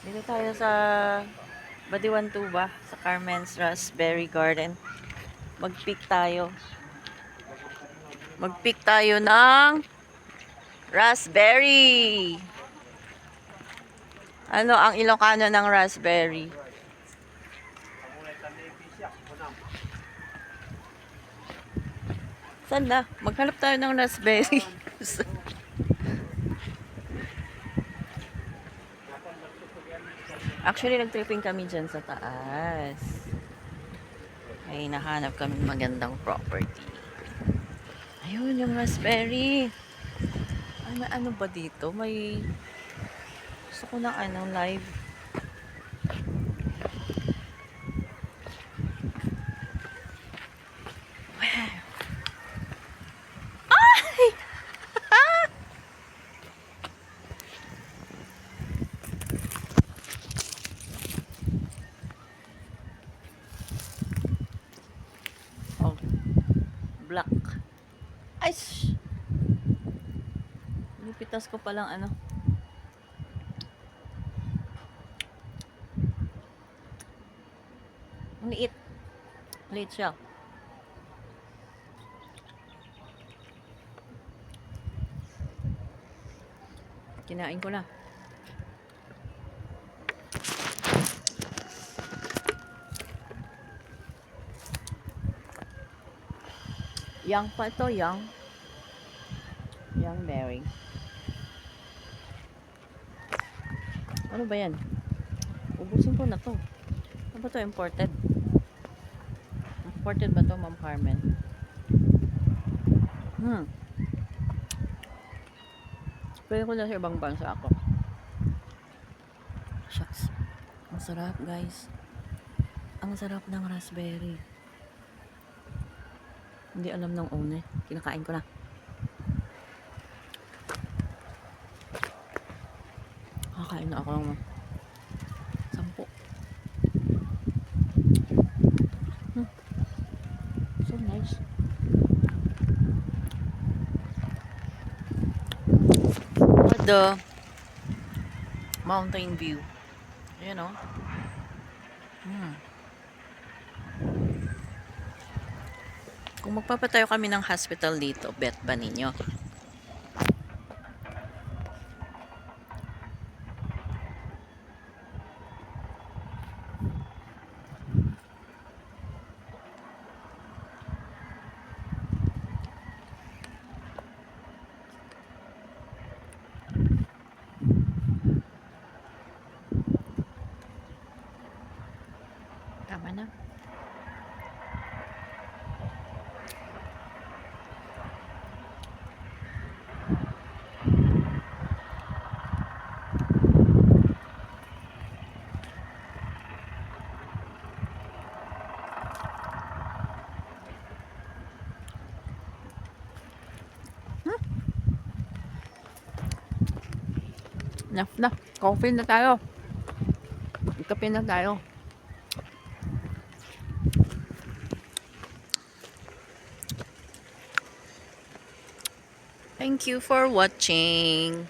Dito tayo sa Badiwan Tuba, sa Carmen's Raspberry Garden. Mag-pick tayo. Mag-pick tayo ng raspberry. Ano ang Ilocano ng raspberry? Saan na? Maghanap tayo ng raspberry. Actually, nag-tripping kami dyan sa taas. Ay, nahanap kami magandang property. Ayun, yung raspberry. Ano ba dito? May gusto ko ng live. Ay! Oh, black. Ay! Lipitas ko palang Ang liit. Liit siya. Kinain ko na. Young pa ito, young. Young berry. Ano ba yan? Ubusin ko na to. Ano ba to? Imported? Imported ba to, Ma'am Carmen? Pwede ko na sa ibang bansa ako. Shucks. Ang sarap, guys. Ang sarap ng raspberry. Hindi alam ng owner. Kinakain ko na. Kakain na ako ng 10. So nice. The mountain view. Ayan o. Kung magpapatayo kami ng hospital dito, bet ba ninyo? Tama na. Enough na. Coffee na tayo. Kape na tayo. Thank you for watching.